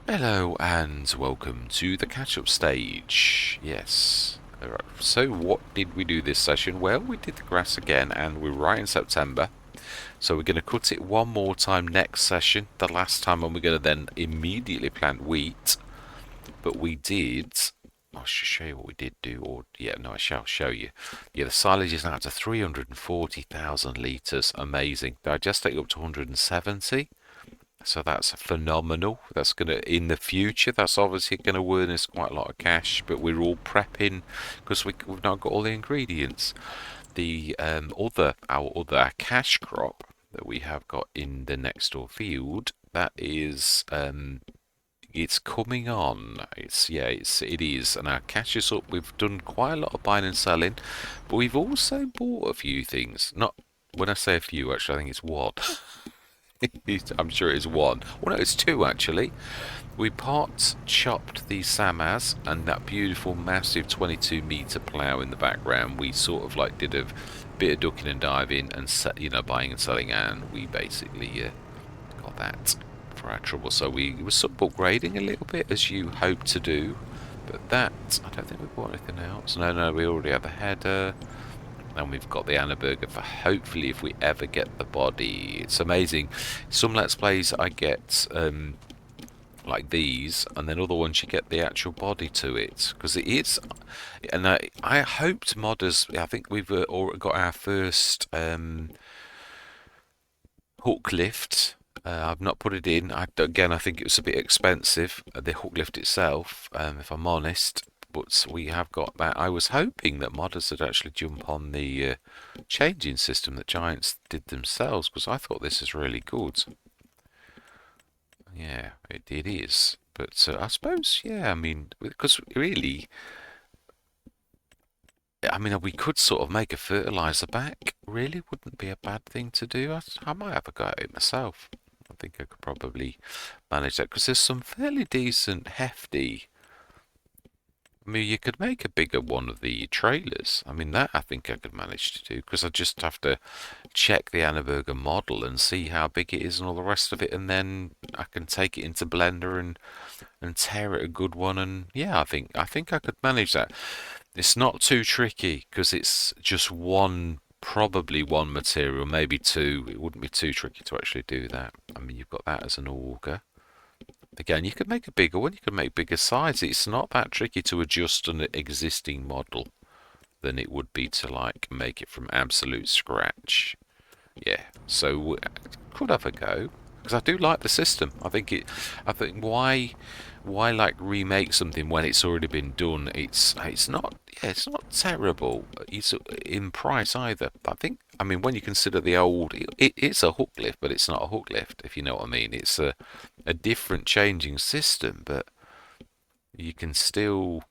Hello and welcome to the catch-up stage. Yes. Alright, so what did we do this session? Well, we did the grass again and we're right in September. So we're going to cut it one more time next session, the last time, and we're going to then immediately plant wheat. But we did... I should show you what we did do, or yeah, no, I shall show you. Yeah, the silage is now up to 340,000 litres. Amazing. Digestate up to 170. So that's phenomenal. That's going to, in the future, that's obviously going to earn us quite a lot of cash. But we're all prepping because we've now got all the ingredients. The our cash crop that we have got in the next door field, that is it's coming on. It is, and our cash is up. We've done quite a lot of buying and selling, but we've also bought a few things. Not when I say a few, actually, I think it's one. I'm sure it's one. Well, no, it's two actually. We part chopped the Samaz and that beautiful, massive 22-meter plough in the background. We sort of like did a bit of ducking and diving and buying and selling, and we basically got that for our trouble. So we were sub upgrading a little bit as you hope to do, but that I don't think we bought anything else. No, we already have a header. And we've got the Anna Burger for hopefully if we ever get the body. It's amazing. Some Let's Plays I get like these, and then other ones you get the actual body to it. Because it is... And I hoped modders... I think we've got our first hook lift. I've not put it in. Again, I think it was a bit expensive, the hook lift itself, if I'm honest. But we have got that. I was hoping that modders would actually jump on the changing system that Giants did themselves, because I thought this is really good. Yeah, it is. But I suppose, yeah, I mean, because really, I mean, we could sort of make a fertilizer back. Really wouldn't be a bad thing to do. I might have a go at it myself. I think I could probably manage that, because there's some fairly decent, hefty... I mean, you could make a bigger one of the trailers. I mean, that I think I could manage to do, because I just have to check the Annaberger model and see how big it is and all the rest of it, and then I can take it into Blender and tear it a good one. And yeah, I think I could manage that. It's not too tricky because it's just one, probably one material, maybe two. It wouldn't be too tricky to actually do that. I mean, you've got that as an auger. Again, you could make a bigger one, you could make bigger sides. It's not that tricky to adjust an existing model than it would be to like make it from absolute scratch. Yeah, so could have a go, because I do like the system. I think why like remake something when it's already been done? It's not, yeah, it's not terrible. It's in price either. I mean when you consider the old, it's a hook lift, but it's not a hook lift, if you know what I mean. It's a different changing system, but you can still,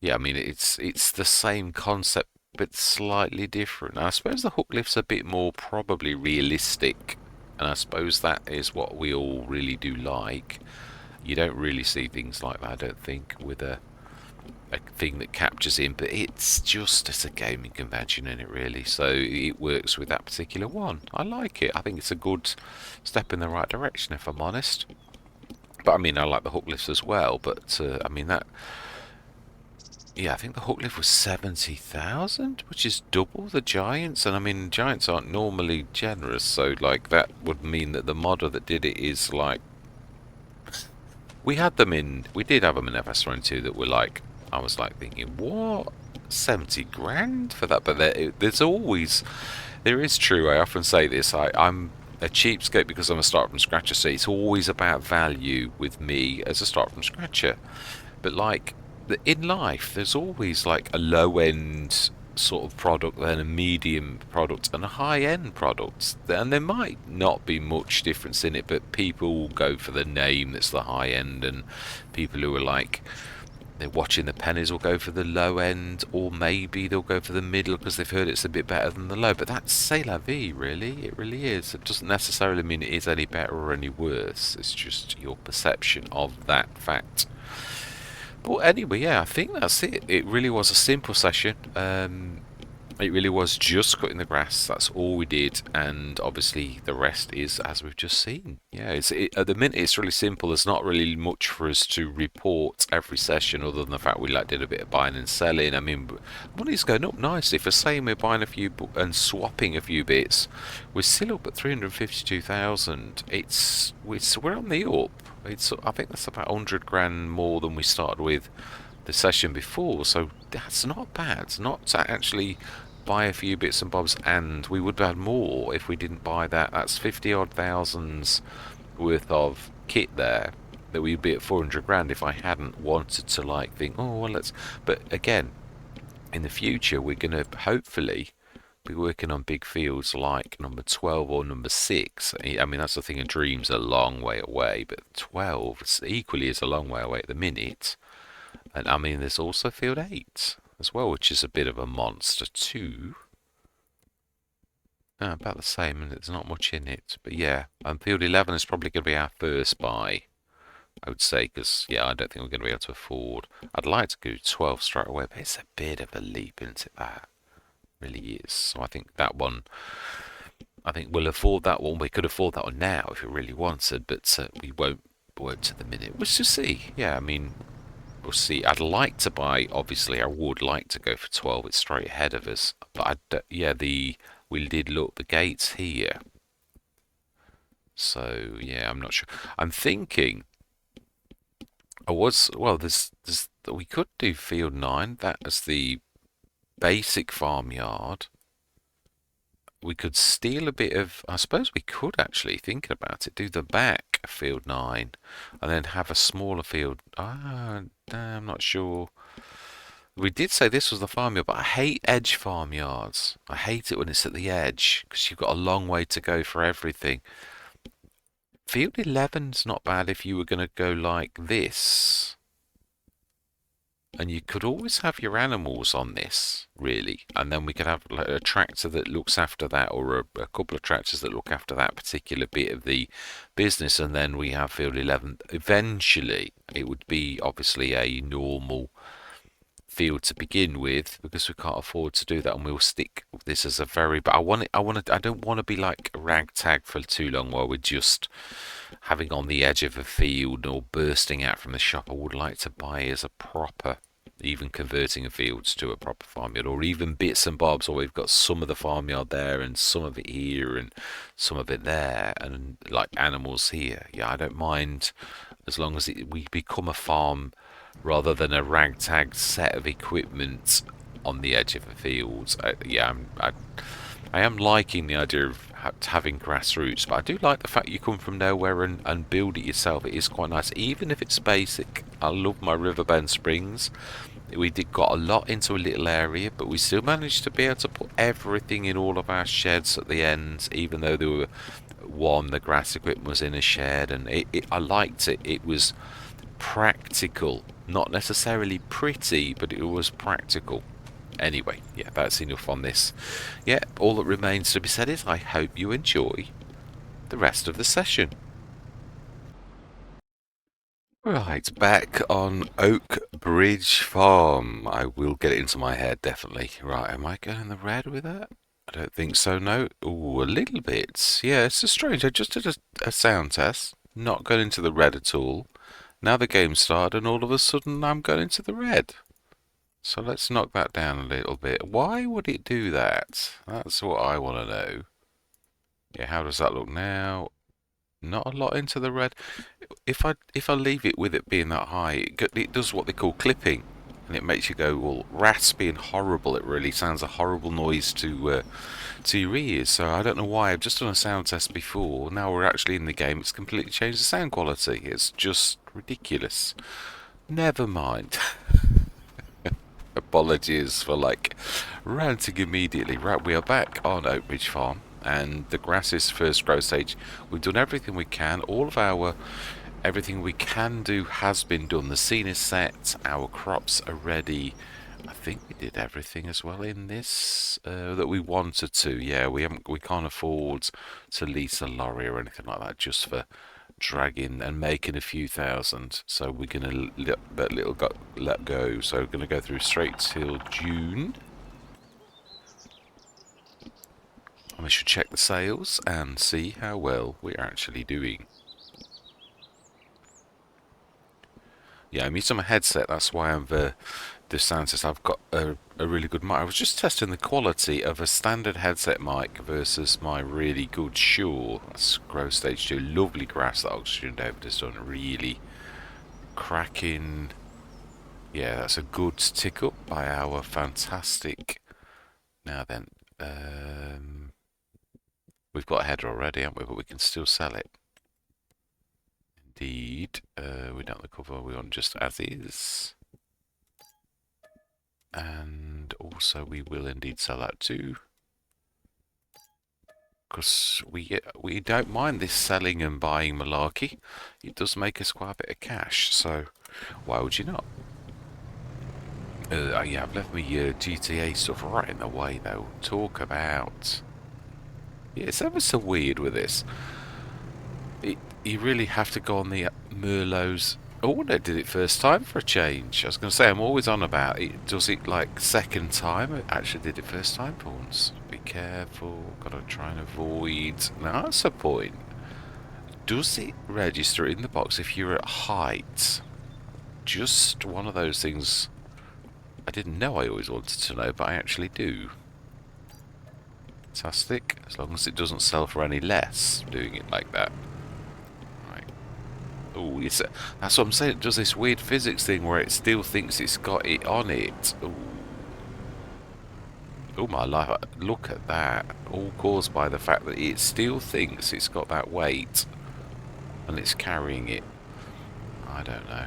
yeah, I mean it's the same concept but slightly different. I suppose the hook lift's a bit more probably realistic, and I suppose that is what we all really do like. You don't really see things like that, I don't think, with a thing that captures in, but it's a gaming convention in it really, so it works with that particular one. I like it. I think it's a good step in the right direction, if I'm honest. But I mean, I like the hook lifts as well, but I mean that... Yeah, I think the hook lift was 70,000, which is double the Giants. And I mean, Giants aren't normally generous, so like that would mean that the modder that did it is like... We did have them in FS2 that were like, I was like thinking, what? 70 grand for that? But there is true, I often say this, I'm a cheapskate because I'm a start from scratcher, so it's always about value with me as a start from scratcher. But like, in life, there's always like a low end sort of product, then a medium product, and a high end product. And there might not be much difference in it, but people will go for the name that's the high end, and people who are like, they're watching the pennies will go for the low end, or maybe they'll go for the middle because they've heard it's a bit better than the low. But that's c'est la vie, really. It really is. It doesn't necessarily mean it is any better or any worse. It's just your perception of that fact. But anyway, yeah, I think that's it. It really was a simple session. It really was just cutting the grass. That's all we did, and obviously the rest is as we've just seen. Yeah, at the minute it's really simple. There's not really much for us to report every session, other than the fact we did a bit of buying and selling. I mean, money's going up nicely. For saying we're buying a few and swapping a few bits, we're still up at 352,000. We're on the up. I think that's about 100 grand more than we started with the session before, so that's not bad. Not to actually buy a few bits and bobs, and we would have had more if we didn't buy that. That's 50 odd thousands worth of kit there that we'd be at 400 grand if I hadn't wanted to think, oh well, let's. But again, in the future we're going to hopefully be working on big fields like number 12 or number 6. I mean, that's the thing, a dream's a long way away, but 12 equally is a long way away at the minute. And I mean, there's also field 8 as well, which is a bit of a monster too. About the same, and there's not much in it. But yeah, and field 11 is probably going to be our first buy, I would say, because yeah, I don't think we're going to be able to afford. I'd like to go 12 straight away, but it's a bit of a leap, isn't it? That really is. So I think that one, I think we'll afford that one. We could afford that one now if we really wanted, but we won't at the minute. We'll just see. Yeah, I mean, we'll see. I'd like to buy, obviously I would like to go for 12. It's straight ahead of us. But yeah, we did look the gates here. So yeah, I'm not sure. I'm thinking we could do field 9. That is the basic farmyard. We could steal a bit of, I suppose we could actually, thinking about it, do the back field 9 and then have a smaller field. I'm not sure. We did say this was the farmyard, but I hate edge farmyards. I hate it when it's at the edge because you've got a long way to go for everything. Field 11's not bad if you were going to go like this. And you could always have your animals on this, really. And then we could have like a tractor that looks after that, or a couple of tractors that look after that particular bit of the business. And then we have field 11. Eventually, it would be obviously a normal field to begin with, because we can't afford to do that, and we'll stick with this as a very. But I don't want to be like ragtag for too long while we're just having on the edge of a field or bursting out from the shop. I would like to buy as a proper, even converting a fields to a proper farmyard, or even bits and bobs, or we've got some of the farmyard there and some of it here and some of it there, and like animals here. Yeah, I don't mind as long as we become a farm rather than a ragtag set of equipment on the edge of a field. I am liking the idea of having grassroots, but I do like the fact you come from nowhere and build it yourself. It is quite nice, even if it's basic. I love my Riverbend Springs. We got a lot into a little area, but we still managed to be able to put everything in all of our sheds at the end, even though there were the grass equipment was in a shed, and I liked it. It was practical, not necessarily pretty, but it was practical. Anyway, yeah, that's enough on this. Yeah, all that remains to be said is I hope you enjoy the rest of the session. Right, back on Oak Bridge Farm. I will get it into my head, definitely. Right, am I going the red with that? I don't think so, no. Ooh, a little bit. Yeah, it's a strange. I just did a sound test. Not going into the red at all. Now the game started, and all of a sudden I'm going into the red. So let's knock that down a little bit. Why would it do that? That's what I want to know. Yeah, how does that look now? Not a lot into the red. If I leave it with it being that high, it does what they call clipping, and it makes you go all raspy and horrible. It really sounds a horrible noise to your ears. So I don't know why. I've just done a sound test before. Now we're actually in the game. It's completely changed the sound quality. It's just ridiculous. Never mind. Apologies for ranting immediately. Right, we are back on Oak Ridge Farm, and the grass is first growth stage. We've done everything we can. Everything we can do has been done. The scene is set. Our crops are ready. I think we did everything as well in this that we wanted to. Yeah, we can't afford to lease a lorry or anything like that just for dragging and making a few thousand. So we're gonna let go. So we're gonna go through straight till June. And we should check the sales and see how well we're actually doing. Yeah, I'm using my headset, that's why the sound says I've got a really good mic. I was just testing the quality of a standard headset mic versus my really good Shure. That's Grow Stage 2. Lovely grass that Oxygen David has done. Really cracking. Yeah, that's a good tick up by our fantastic. Now then, we've got a header already, haven't we? But we can still sell it. Indeed. We don't the cover, we want just as is. And also we will indeed sell that too. Because we don't mind this selling and buying malarkey. It does make us quite a bit of cash, so why would you not? Yeah, I've left me GTA stuff right in the way though. Talk about... Yeah, it's ever so weird with this. You really have to go on the Merlots. Oh, they did it first time for a change. I was going to say, I'm always on about it. Does it like second time? It actually did it first time for once. Be careful. Got to try and avoid. Now, that's a point. Does it register in the box if you're at height? Just one of those things I didn't know I always wanted to know, but I actually do. Fantastic. As long as it doesn't sell for any less doing it like that. Oh, that's what I'm saying. It does this weird physics thing where it still thinks it's got it on it. Ooh. Oh my life, look at that. All caused by the fact that it still thinks it's got that weight and it's carrying it. I don't know.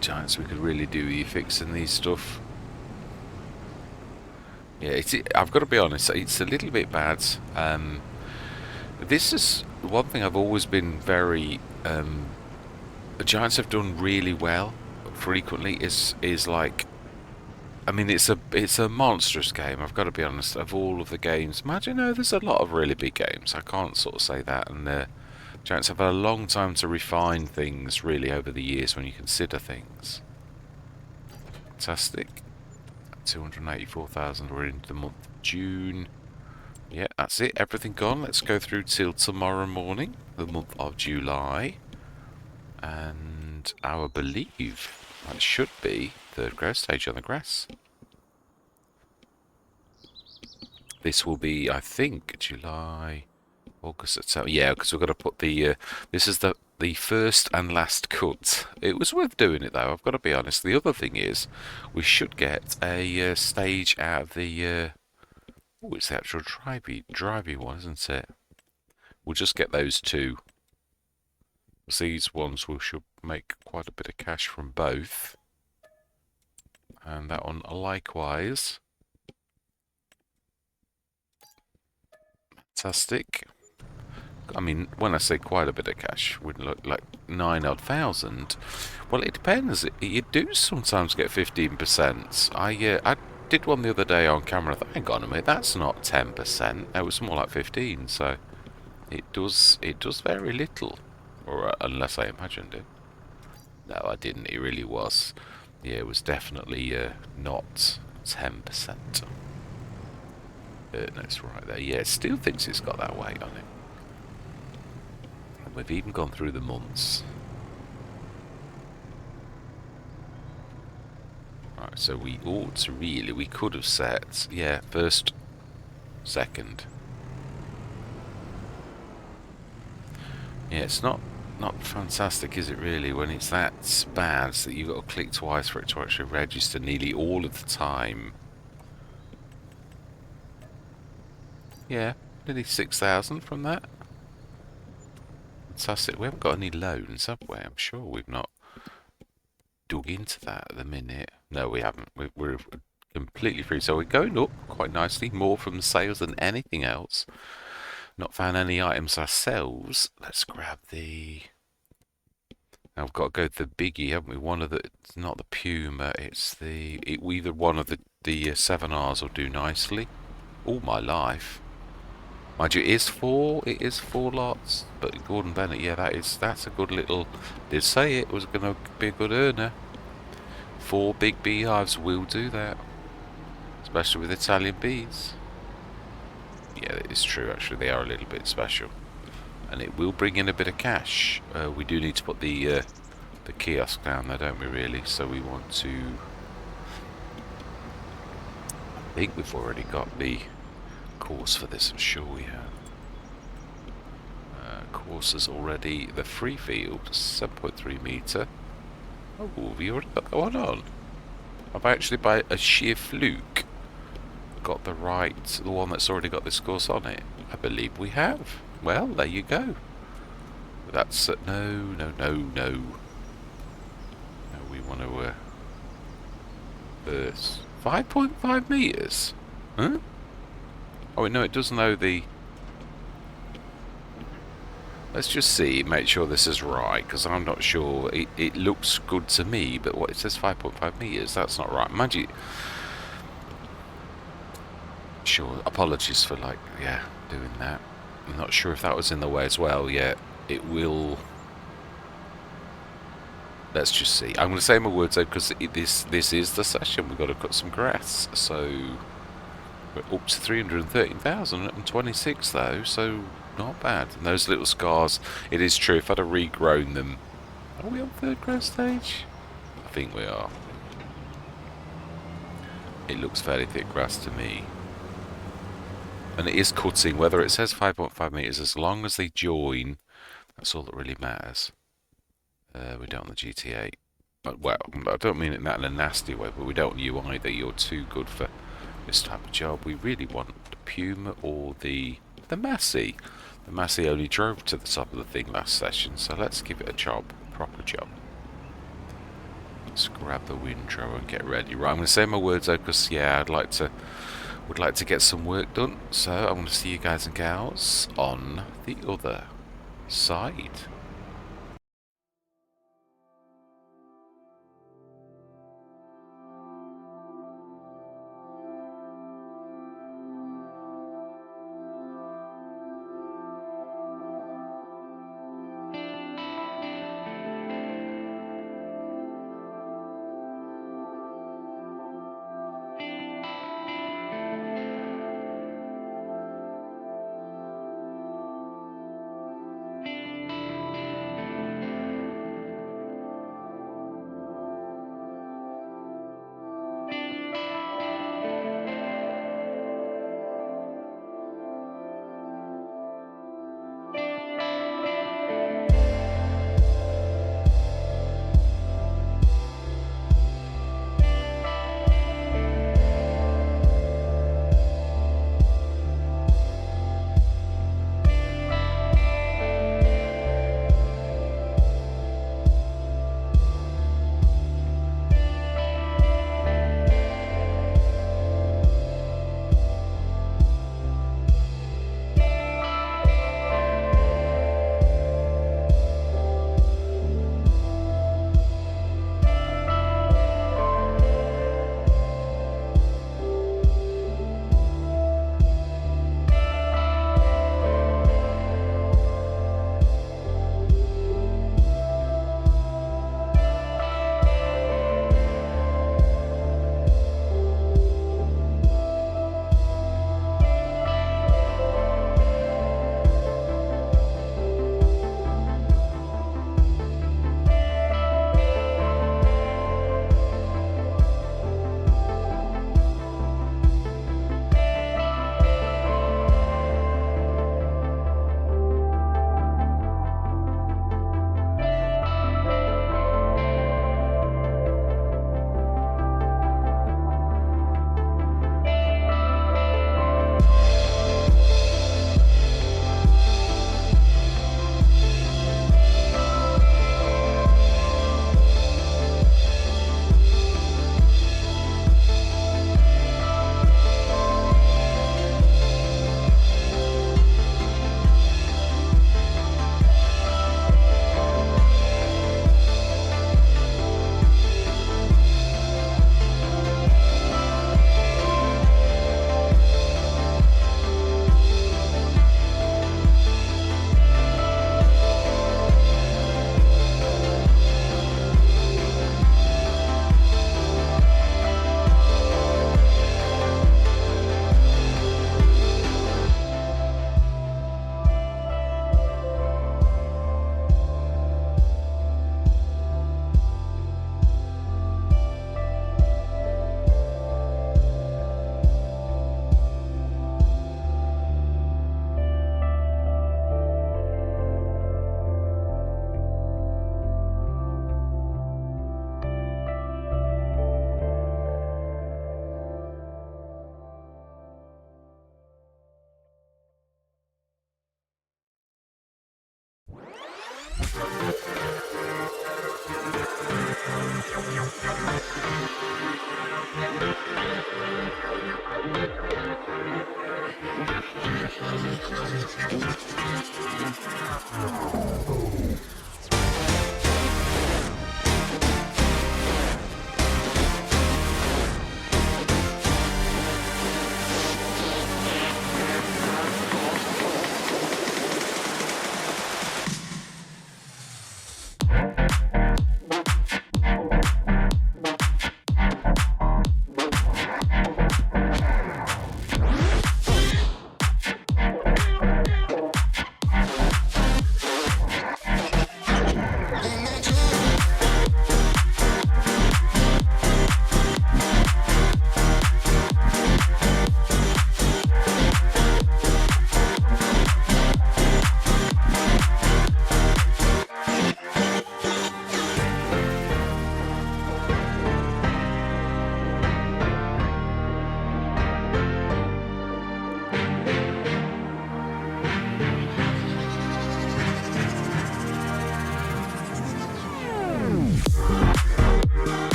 Giants, we could really do with fixing these stuff. Yeah, I've got to be honest, it's a little bit bad. This is one thing I've always been very... the Giants have done really well frequently is like... I mean, it's a monstrous game, I've got to be honest, of all of the games. Imagine, there's a lot of really big games, I can't sort of say that, and the Giants have had a long time to refine things, really, over the years when you consider things. Fantastic. 284,000, we're into the month of June. Yeah, that's it. Everything gone. Let's go through till tomorrow morning, the month of July. And I believe that should be third growth stage on the grass. This will be, I think, July, August, September. Yeah, because we've got to put the... this is the first and last cut. It was worth doing it, though, I've got to be honest. The other thing is, we should get a stage out of the... oh, it's the actual drivey one, isn't it? We'll just get those two. These ones we should make quite a bit of cash from both. And that one likewise. Fantastic. I mean, when I say quite a bit of cash, would look like 9,000. Well, it depends. You do sometimes get 15%. I did one the other day on camera. I thought, hang on a minute, that's not 10%. It was more like 15. So it does vary little, or unless I imagined it. No, I didn't. It really was. Yeah, it was definitely not 10%. No, it's right there. Yeah, it still thinks it's got that weight on it. And we've even gone through the months. Right, so we ought to really, we could have set, yeah, first, second. Yeah, it's not fantastic, is it really, when it's that bad that you've got to click twice for it to actually register nearly all of the time. Yeah, nearly 6,000 from that. Fantastic. We haven't got any loans, have we? I'm sure we've not dug into that at the minute. No, we haven't. We're completely free. So we're going up quite nicely, more from sales than anything else. Not found any items ourselves. Let's grab the... Now we've got to go to the biggie, haven't we? One of the... It's not the Puma, it's the... either one of the 7Rs will do nicely. All my life. Mind you, it is four lots, but Gordon Bennett, yeah, that's a good little... Did say it was going to be a good earner. 4 big beehives will do that. especially with Italian bees. Yeah, it is true, actually, they are a little bit special. And it will bring in a bit of cash. We do need to put the kiosk down there, don't we, really? So we want to... I think we've already got the course for this, I'm sure we have. Courses already. The free field, 7.3 metre. Oh, we already got that one on. I've actually, by a sheer fluke, got the one that's already got this course on it. I believe we have. Well, there you go. That's no. We want to 5.5 meters. Huh? Oh no, it does know the. Let's just see, make sure this is right, because I'm not sure. It looks good to me, but what it says 5.5 meters. That's not right. Mind you. Sure. Apologies for doing that. I'm not sure if that was in the way as well yet. It will. Let's just see. I'm going to say my words though, because this is the session. We've got to cut some grass. So we're up to 313,026 though. So not bad. And those little scars. It is true. If I'd have regrown them, are we on third growth stage? I think we are. It looks fairly thick grass to me. And it is cutting. Whether it says 5.5 meters, as long as they join, that's all that really matters. We don't want the GTA. Well, I don't mean it in a nasty way, but we don't want you either. You're too good for this type of job. We really want the Puma or the Massey. The Massey only drove to the top of the thing last session, so let's give it a job, proper job. Let's grab the windrow and get ready. Right, I'm going to say my words though, because yeah, would like to get some work done. So I'm going to see you guys and gals on the other side.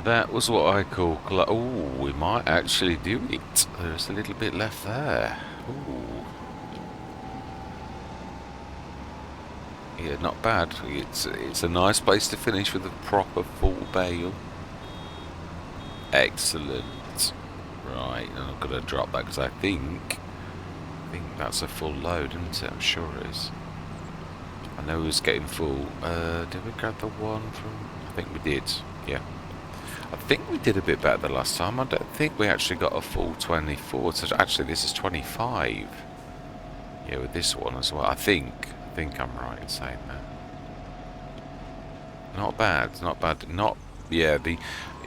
That was what I call... Oh, we might actually do it. There's a little bit left there. Ooh. Yeah, not bad. It's a nice place to finish with a proper full bale. Excellent. Right, and I'm going to drop that because I think that's a full load, isn't it? I'm sure it is. I know it was getting full. Did we grab the one from... I think we did, yeah. I think we did a bit better the last time. I don't think we actually got a full 24. So actually, this is 25. Yeah, with this one as well. I think I'm right in saying that. Not bad, not bad. Not... Yeah,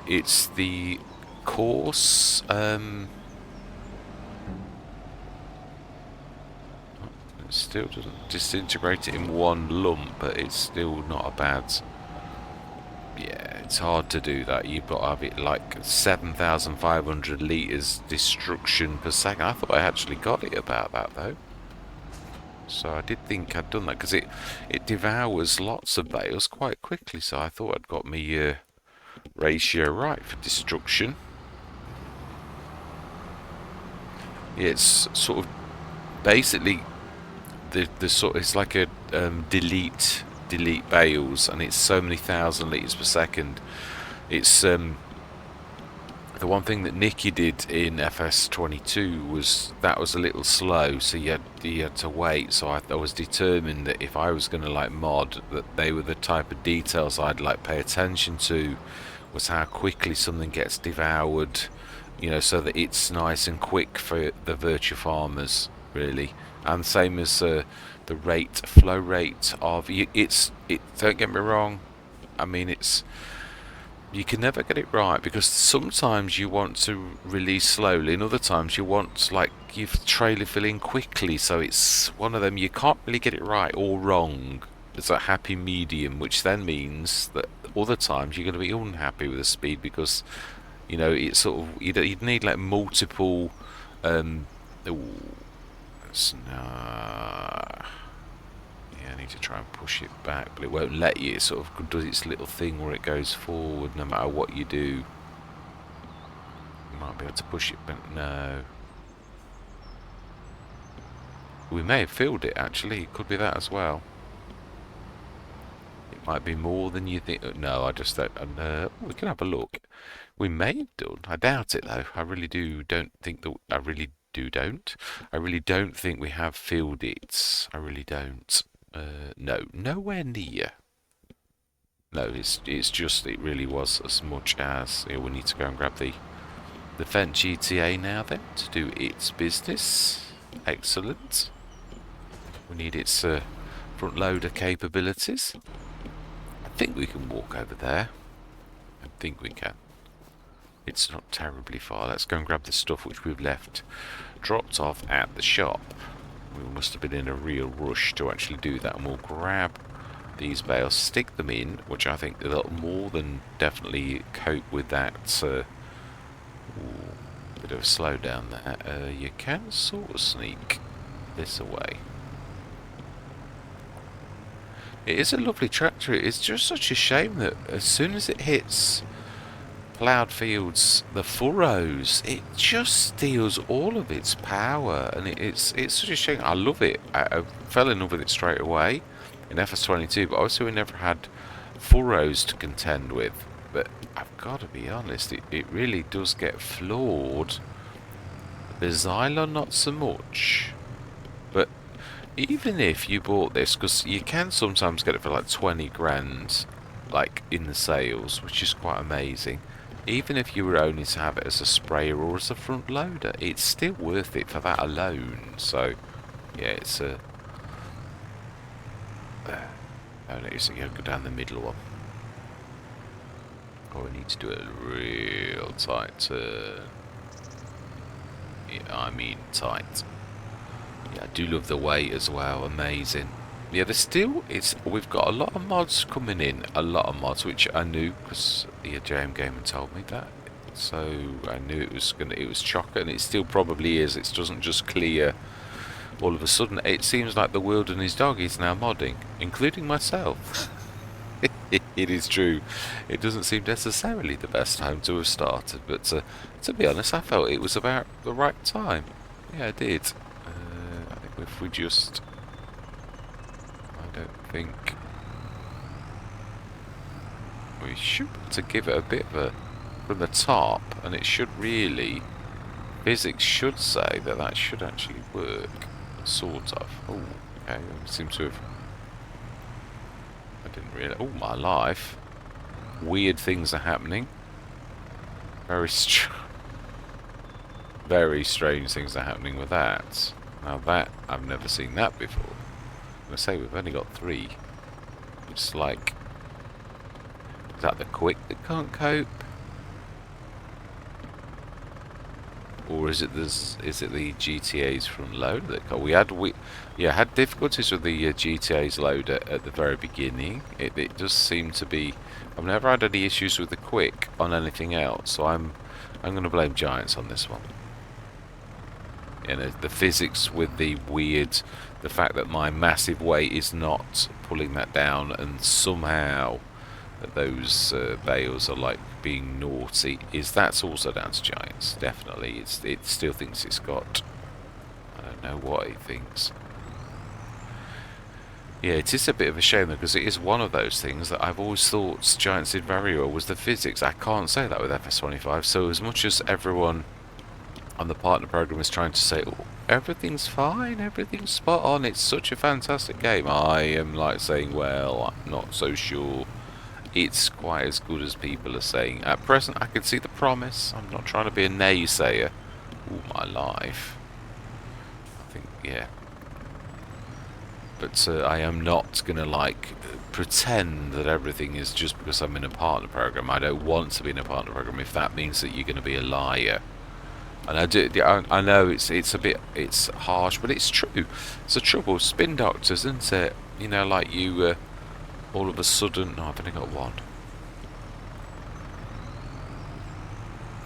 it's the course... It still doesn't disintegrate it in one lump, but it's still not a bad... Yeah, it's hard to do that. You've got to have it like 7,500 litres destruction per second. I thought I actually got it about that though. So I did think I'd done that, because it devours lots of bales quite quickly, so I thought I'd got my ratio right for destruction. Yeah, it's sort of basically the sort. It's like a delete bales, and it's so many thousand litres per second. It's the one thing that Nicky did in FS22 was that was a little slow, so you had to wait. So I was determined that if I was going to like mod, that they were the type of details I'd like pay attention to, was how quickly something gets devoured, you know, so that it's nice and quick for the virtua farmers, really. And same as the flow rate of it. Don't get me wrong, I mean, you can never get it right, because sometimes you want to release slowly, and other times you want like your trailer fill in quickly. So it's one of them, you can't really get it right or wrong. It's a happy medium, which then means that other times you're going to be unhappy with the speed, because you know it's sort of you'd need like multiple yeah, I need to try and push it back, but it won't let you. It sort of does its little thing where it goes forward no matter what you do. You might be able to push it back. No. We may have filled it, actually. It could be that as well. It might be more than you think. No, I just don't. We can have a look. We may have done. I doubt it, though. I really don't think that... I really don't think we have filled it. I really don't. No, nowhere near. No, it's just, it really was as much as... Yeah, we need to go and grab the Fent GTA now then, to do its business. Excellent. We need its front loader capabilities. I think we can walk over there. I think we can. It's not terribly far. Let's go and grab the stuff which we've left dropped off at the shop. We must have been in a real rush to actually do that, and we'll grab these bales, stick them in, which I think they'll more than definitely cope with that. Bit of a slowdown there. You can sort of sneak this away. It is a lovely tractor. It's just such a shame that as soon as it hits ploughed fields, the furrows, it just steals all of its power, and it's such a shame. I love it. I fell in love with it straight away in FS22, but obviously we never had furrows to contend with. But I've got to be honest, it really does get flawed. The Xylon not so much, but even if you bought this, because you can sometimes get it for like 20 grand, like in the sales, which is quite amazing. Even if you were only to have it as a sprayer or as a front loader, it's still worth it for that alone. So, yeah, it's a... Oh, no, you go down the middle one. Oh, we need to do it real tight turn. Yeah, I mean tight. Yeah, I do love the weight as well. Amazing. Yeah, there's still, we've got a lot of mods coming in, a lot of mods, which I knew, because JM Gamer told me that, so I knew it was chocker, and it still probably is. It doesn't just clear all of a sudden. It seems like the world and his dog is now modding, including myself. It is true. It doesn't seem necessarily the best time to have started, but to be honest, I felt it was about the right time. Yeah, I did. I think if we just... I don't think... We should to give it a bit of a... From the top, and it should really... Physics should say that that should actually work. Sort of. Oh, okay. It seems to have... I didn't really... Oh, my life. Weird things are happening. Very very strange things are happening with that. Now that, I've never seen that before. I'm going to say we've only got 3. It's like... Is that the quick that can't cope? Or is it the GTAs from load that can't? We had difficulties with the GTA's load at the very beginning. It does seem to be... I've never had any issues with the quick on anything else, so I'm going to blame Giants on this one. You know, the physics with the weird, the fact that my massive weight is not pulling that down, and somehow those bales are like being naughty, that's also down to Giants. Definitely, it still thinks it's got... I don't know what it thinks. Yeah, it is a bit of a shame though, because it is one of those things that I've always thought Giants did very well, was the physics. I can't say that with FS25, so as much as everyone on the partner program is trying to say, oh, everything's fine, everything's spot on, it's such a fantastic game, I am like saying, well, I'm not so sure it's quite as good as people are saying. At present, I can see the promise. I'm not trying to be a naysayer. All my life. I think, yeah. But I am not going to, like, pretend that everything is just because I'm in a partner program. I don't want to be in a partner program if that means that you're going to be a liar. And I know it's a bit, it's harsh, but it's true. It's the trouble. Spin doctors, isn't it? You know, like you... all of a sudden... No, I've only got 1.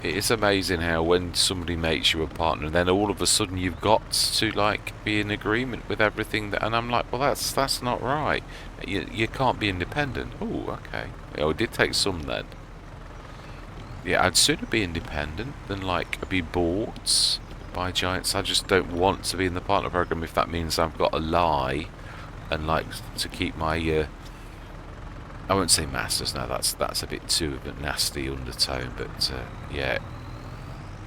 It is amazing how when somebody makes you a partner, and then all of a sudden you've got to, like, be in agreement with everything that... And I'm like, well, that's not right. You can't be independent. Oh, okay. Oh, it did take some then. Yeah, I'd sooner be independent than, like, be bought by Giants. I just don't want to be in the partner program if that means I've got to lie and, like, to keep my... I won't say masters now, that's a bit too of a nasty undertone, but yeah,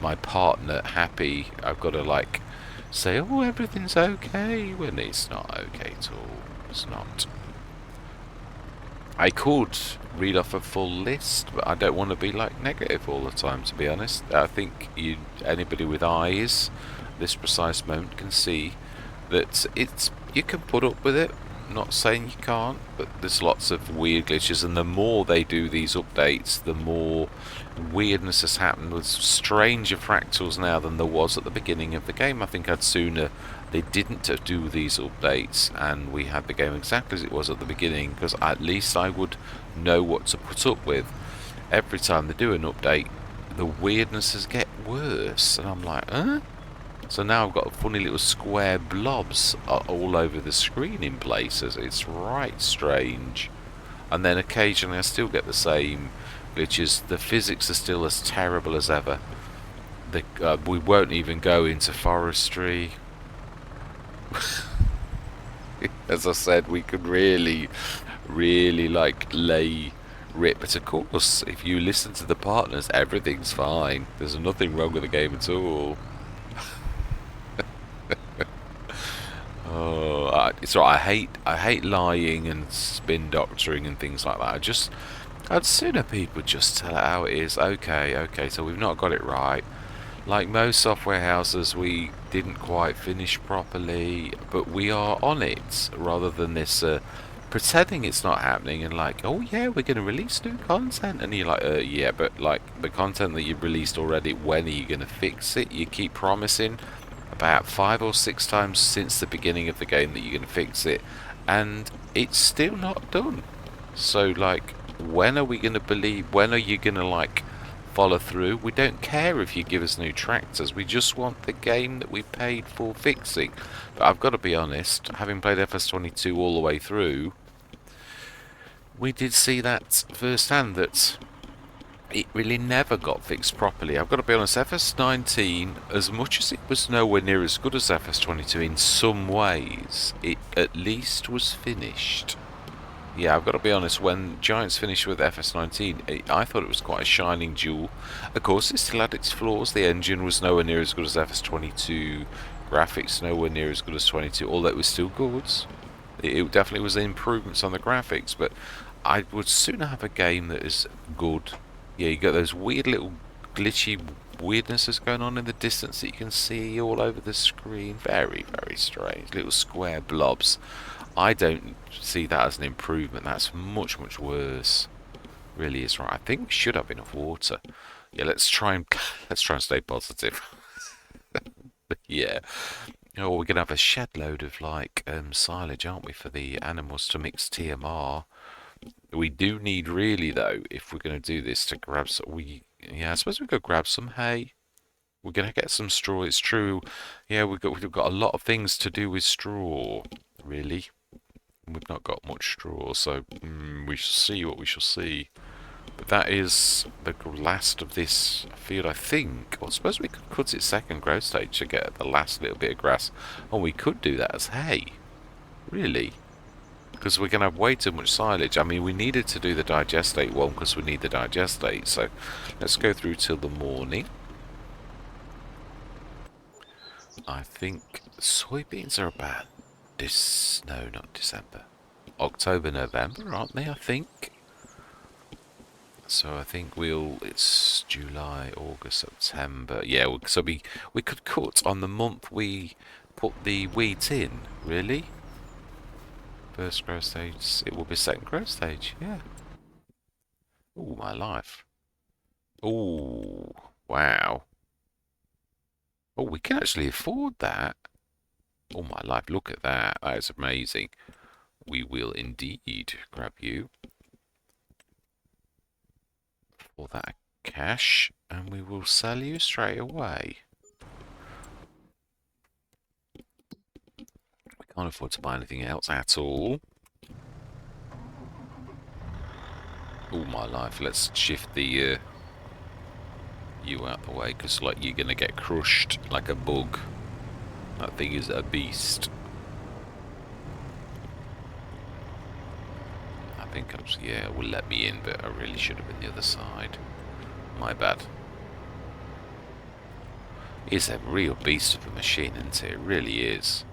my partner happy, I've got to, like, say, oh, everything's okay, when it's not okay at all. It's not. I could read off a full list, but I don't want to be, like, negative all the time, to be honest. I think anybody with eyes this precise moment can see that you can put up with it. I'm not saying you can't, but there's lots of weird glitches, and the more they do these updates, the more weirdness has happened. With stranger fractals now than there was at the beginning of the game. I think I'd sooner they didn't do these updates and we had the game exactly as it was at the beginning, because at least I would know what to put up with. Every time they do an update, the weirdnesses get worse, and I'm like, huh? So now I've got funny little square blobs all over the screen in places. It's right strange. And then occasionally I still get the same glitches. The physics are still as terrible as ever. We won't even go into forestry. As I said, we could really, really, like, lay rip. But of course, if you listen to the partners, everything's fine. There's nothing wrong with the game at all. Oh, it's right. I hate lying and spin doctoring and things like that. I'd sooner people just tell it how it is. Okay, so we've not got it right. Like most software houses, we didn't quite finish properly, but we are on it, rather than this pretending it's not happening and like, oh yeah, we're going to release new content, and you're like, yeah, but like the content that you've released already, when are you going to fix it? You keep promising about 5 or 6 times since the beginning of the game that you're going to fix it, and it's still not done. So, like, when are we going to believe, when are you going to, like, follow through? We don't care if you give us new tractors, we just want the game that we paid for fixing. But I've got to be honest, having played FS22 all the way through, we did see that firsthand, that it really never got fixed properly. I've got to be honest, FS19, as much as it was nowhere near as good as FS22 in some ways, it at least was finished. Yeah, I've got to be honest, when Giants finished with FS19, I thought it was quite a shining jewel. Of course, it still had its flaws. The engine was nowhere near as good as FS22, graphics nowhere near as good as 22, although it was still good. It definitely was improvements on the graphics, but I would sooner have a game that is good. Yeah, you got those weird little glitchy weirdnesses going on in the distance that you can see all over the screen. Very, very strange. Little square blobs. I don't see that as an improvement. That's much, much worse. Really is right. I think we should have enough water. Yeah, let's try and stay positive. Yeah. Oh, we're gonna have a shed load of like silage, aren't we, for the animals to mix TMR. We do need really though, if we're gonna do this, to grab some. Yeah, I suppose we could grab some hay. We're gonna get some straw. It's true. Yeah, we've got a lot of things to do with straw. Really. We've not got much straw, so we shall see what we shall see. But that is the last of this field, I think. Well, I suppose we could cut its second growth stage to get the last little bit of grass. And we could do that as hay. Really. Because we're going to have way too much silage. I mean, we needed to do the digestate one because we need the digestate. So let's go through till the morning. I think soybeans are about no, not December. October, November, aren't they, I think? So I think it's July, August, September. Yeah, so we could cut on the month we put the wheat in, really? First growth stage, it will be second growth stage, yeah. Oh, my life. Oh, wow. Oh, we can actually afford that. Oh, my life, look at that. That is amazing. We will indeed grab you for that cash, and we will sell you straight away. We can't afford to buy anything else at all. Oh, my life. Let's shift the you out the way, because like you're gonna get crushed like a bug. That thing is a beast. I think yeah, it will let me in, but I really should have been the other side. My bad. It's a real beast of a machine, isn't it? It really is.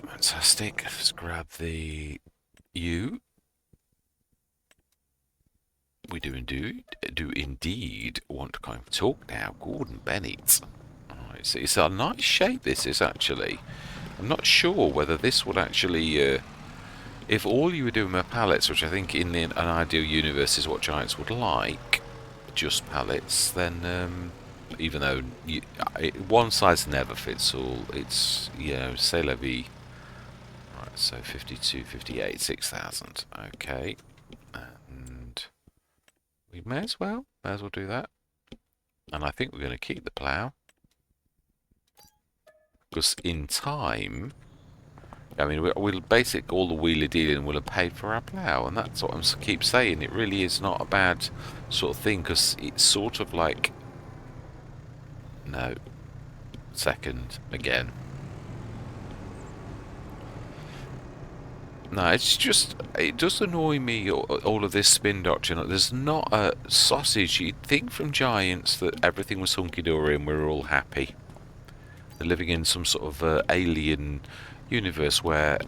Fantastic. Let's grab the U. We do indeed want to kind of talk now. Gordon Bennett. Right, it's a nice shape, this is actually. I'm not sure whether this would actually... if all you were doing were pallets, which I think in an ideal universe is what Giants would like, just pallets, then even though one size never fits all, it's, you know, c'est la vie. Right, so 52, 58, 6,000. Okay. And we may as well do that. And I think we're going to keep the plough. Because in time... I mean, we'll basic all the wheeler dealing will have paid for our plough, and that's what I keep saying. It really is not a bad sort of thing, because it's sort of like... No. Second, again. No, it's just... It does annoy me, all of this spin doctrine. There's not a sausage. You'd think from Giants that everything was hunky-dory and we were all happy. They're living in some sort of alien... universe where,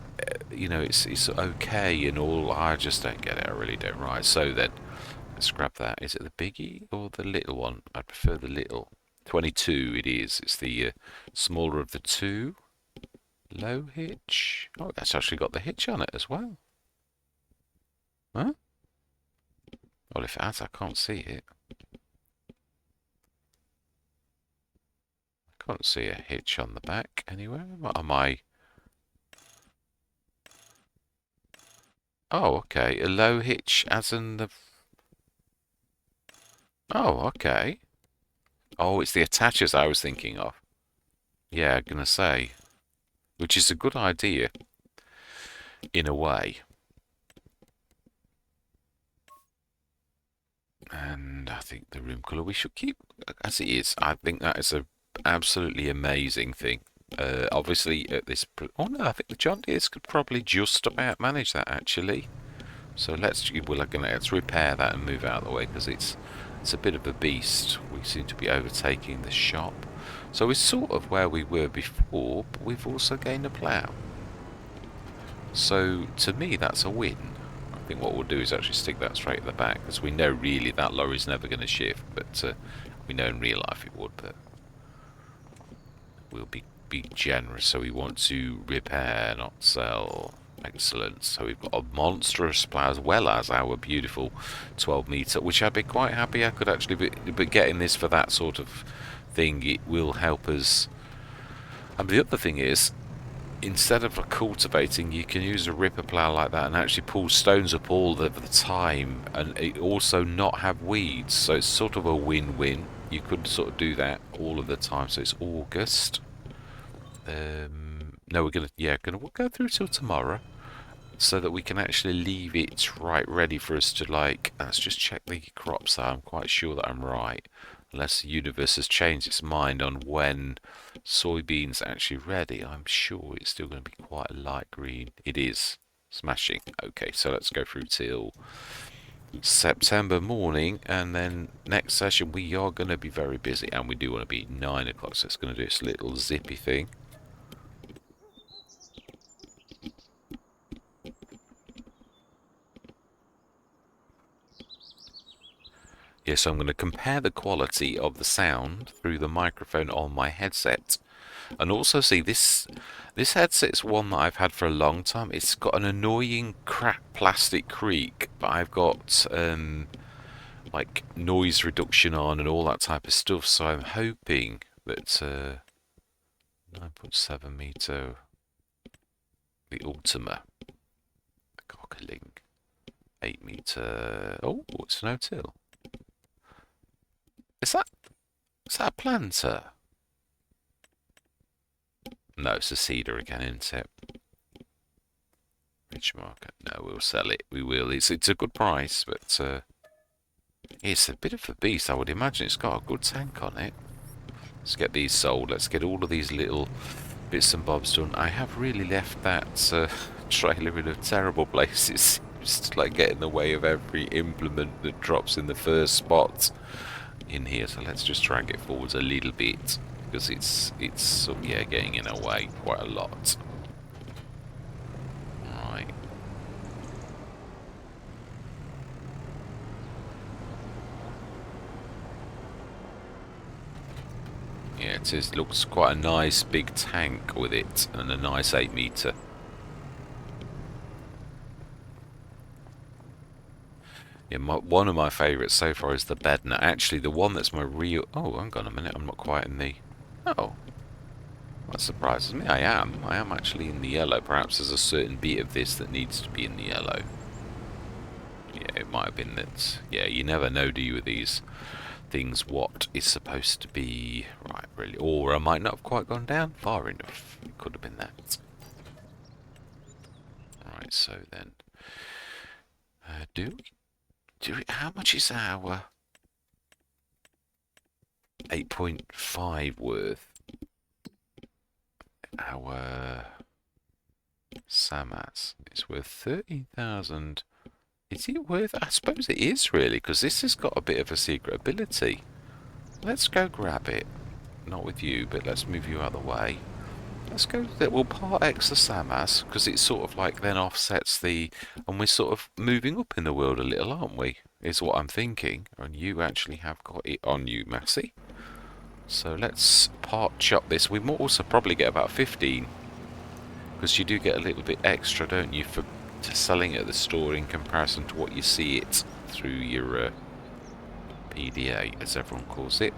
you know, it's okay and all. I just don't get it. I really don't. Right, so then let's grab that. Is it the biggie or the little one? I prefer the little. 22 it is. It's the smaller of the two. Low hitch. Oh, that's actually got the hitch on it as well. Huh? Well, if it has, I can't see it. I can't see a hitch on the back anywhere. Am I... Oh, okay. A low hitch as in the... Oh, okay. Oh, it's the attachers I was thinking of. Yeah, I'm gonna say. which is a good idea in a way. And I think the room colour we should keep as it is. I think that is a absolutely amazing thing. Obviously, at this. Oh no, I think the John Deere's could probably just about manage that actually. So let's repair that and move out of the way because it's a bit of a beast. We seem to be overtaking the shop. So we're sort of where we were before, but we've also gained a plough. So to me, that's a win. I think what we'll do is actually stick that straight at the back because we know really that lorry's never going to shift, but we know in real life it would. But we'll be generous, so we want to repair, not sell. Excellent. So we've got a monstrous plough as well as our beautiful 12 metre, which I'd be quite happy I could actually be, but getting this for that sort of thing, it will help us. And the other thing is, instead of cultivating, you can use a ripper plough like that and actually pull stones up all the time, and it also not have weeds. So it's sort of a win-win. You could sort of do that all of the time. So it's August. No, we'll go through till tomorrow, so that we can actually leave it right ready for us to let's just check the crops out. I'm quite sure that I'm right, unless the universe has changed its mind on when soybeans are actually ready. I'm sure it's still going to be quite a light green. It is. Smashing. Okay, so let's go through till September morning, and then next session we are going to be very busy, and we do want to be 9 o'clock, so it's going to do this little zippy thing. Yeah, so I'm going to compare the quality of the sound through the microphone on my headset. And also see, this headset's one that I've had for a long time. It's got an annoying crap plastic creak, but I've got like noise reduction on and all that type of stuff. So I'm hoping that 9.7 meter, the Ultima, Cockling, 8 meter. Oh, it's no till. Is that a planter? No, it's a cedar again, isn't it? Rich market. No, we'll sell it. We will. It's a good price, but it's a bit of a beast. I would imagine it's got a good tank on it. Let's get these sold. Let's get all of these little bits and bobs done. I have really left that trailer in a terrible place. It seems to like get in the way of every implement that drops in the first spot in here. So let's just drag it forwards a little bit, because it's getting in our way quite a lot. Right. Yeah, it looks quite a nice big tank with it, and a nice 8 meter. Yeah, one of my favourites so far is the Bednar. Actually, the one that's my real... Oh, hang on a minute, I'm not quite in the... Oh, that surprises me. I am actually in the yellow. Perhaps there's a certain bit of this that needs to be in the yellow. Yeah, it might have been that... Yeah, you never know, do you, with these things, what is supposed to be... Right, really. Or I might not have quite gone down far enough. It could have been that. Right, so then... how much is our 8.5 worth? Our Samas is worth 13,000. Is it worth? I suppose it is really, because this has got a bit of a secret ability. Let's go grab it. Not with you, but let's move you out of the way. Let's go. We'll part X the Samas, because it sort of like then offsets the... And we're sort of moving up in the world a little, aren't we? Is what I'm thinking. And you actually have got it on you, Massey. So let's part chop this. We might also probably get about 15. Because you do get a little bit extra, don't you, for selling it at the store in comparison to what you see it through your PDA, as everyone calls it.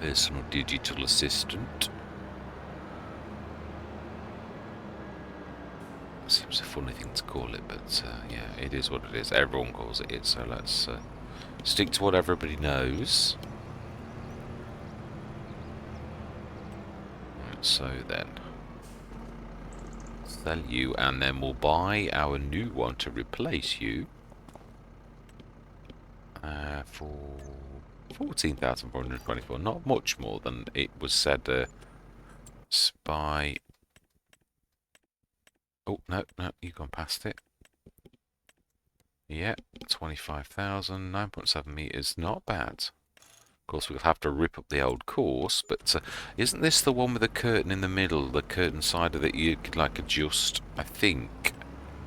Personal digital assistant. Seems a funny thing to call it, but yeah, it is what it is. Everyone calls it, so let's stick to what everybody knows. So then, sell you, and then we'll buy our new one to replace you for 14,424. Not much more than it was said. Spy. Oh no, no, you've gone past it. Yeah, 25,000, 9.7 meters, not bad. Of course, we'll have to rip up the old course, but isn't this the one with the curtain in the middle, the curtain side that you could like adjust? I think.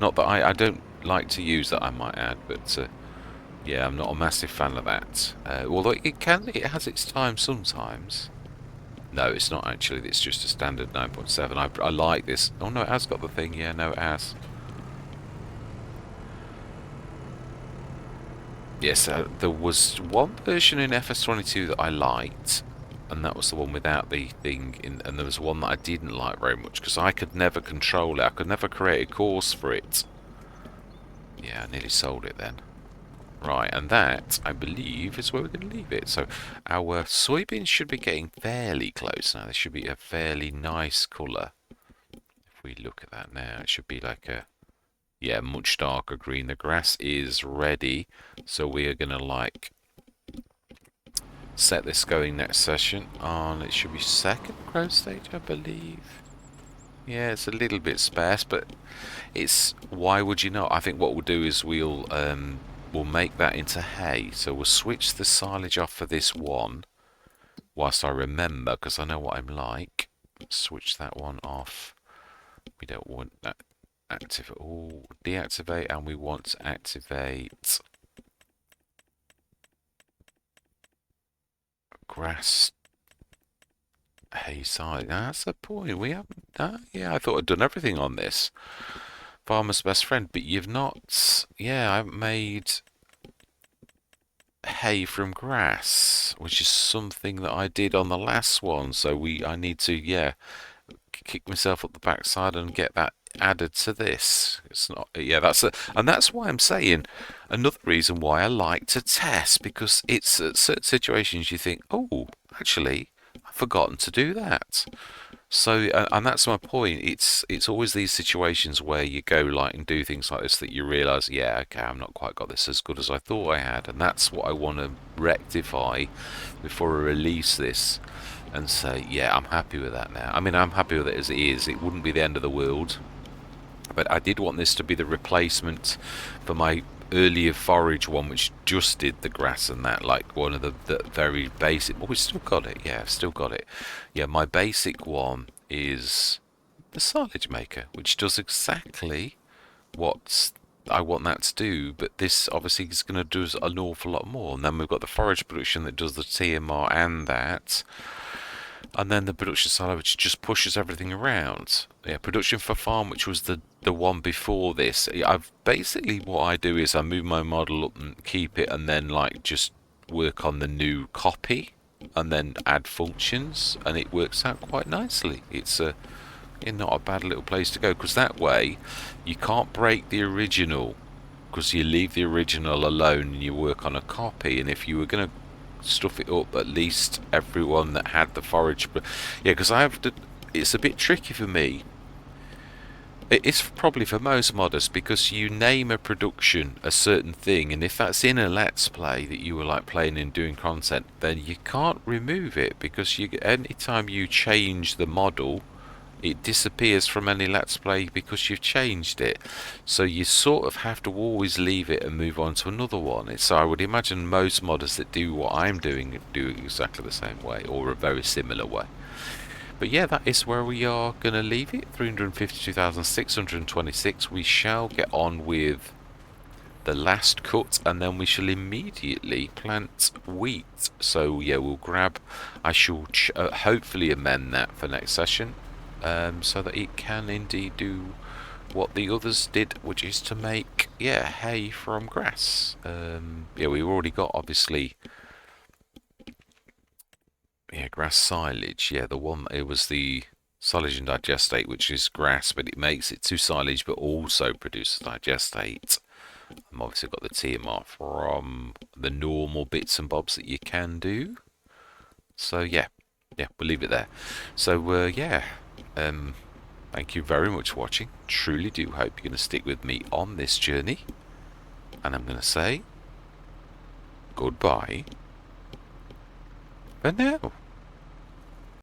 Not that I don't like to use that, I might add, but yeah, I'm not a massive fan of that. Although it has its time sometimes. No, it's not actually. It's just a standard 9.7. I like this. Oh no, it has got the thing. Yeah, no, it has. Yes, there was one version in FS22 that I liked, and that was the one without the thing in, and there was one that I didn't like very much because I could never control it. I could never create a course for it. Yeah, I nearly sold it then. Right, and that, I believe, is where we're going to leave it. So our soybeans should be getting fairly close now. They should be a fairly nice colour. If we look at that now, it should be like a, yeah, much darker green. The grass is ready, so we are going to like set this going next session on, it should be second growth stage, I believe. Yeah, it's a little bit sparse, but it's, why would you not? I think what we'll do is we'll make that into hay. So we'll switch the silage off for this one, whilst I remember, because I know what I'm like. Switch that one off. We don't want that active. Oh, deactivate, and we want to activate grass hay silage. That's the point. We haven't. Yeah, I thought I'd done everything on this. Farmer's best friend, but you've not. Yeah, I haven't made hay from grass, which is something that I did on the last one. So I need to, yeah, kick myself up the backside and get that added to this. It's not, yeah, and that's why I'm saying another reason why I like to test, because it's at certain situations you think, oh, actually, I've forgotten to do that. So, and that's my point. It's always these situations where you go like and do things like this that you realise, yeah, okay, I've not quite got this as good as I thought I had, and that's what I want to rectify before I release this and say, yeah, I'm happy with that now. I mean, I'm happy with it as it is. It wouldn't be the end of the world, but I did want this to be the replacement for my earlier forage one, which just did the grass and that, like one of the very basic. Well, we still got it. Yeah, I've still got it. Yeah, my basic one is the silage maker, which does exactly what I want that to do, but this obviously is going to do an awful lot more. And then we've got the forage production that does the TMR and that. And then the production silo, which just pushes everything around. Yeah, production for farm, which was the one before this. I've basically, what I do is I move my model up and keep it, and then like just work on the new copy, and then add functions, and it works out quite nicely. It's not a bad little place to go, because that way you can't break the original, because you leave the original alone and you work on a copy. And if you were going to stuff it up, at least everyone that had the forage, but yeah, because I have to, it's a bit tricky for me. It's probably for most modders, because you name a production a certain thing, and if that's in a let's play that you were like playing and doing content, then you can't remove it, because anytime you change the model, it disappears from any let's play because you've changed it. So you sort of have to always leave it and move on to another one. So I would imagine most modders that do what I'm doing do it exactly the same way, or a very similar way. But yeah, that is where we are going to leave it. 352,626. We shall get on with the last cut, and then we shall immediately plant wheat. So yeah, we'll grab, I shall hopefully amend that for next session, so that it can indeed do what the others did, which is to make, yeah, hay from grass. Yeah, we've already got, obviously, yeah, grass silage. Yeah, the one, it was the silage and digestate, which is grass, but it makes it to silage, but also produces digestate. I've obviously got the TMR from the normal bits and bobs that you can do. So yeah, yeah, we'll leave it there. So yeah, thank you very much for watching. Truly do hope you're going to stick with me on this journey. And I'm going to say goodbye for now.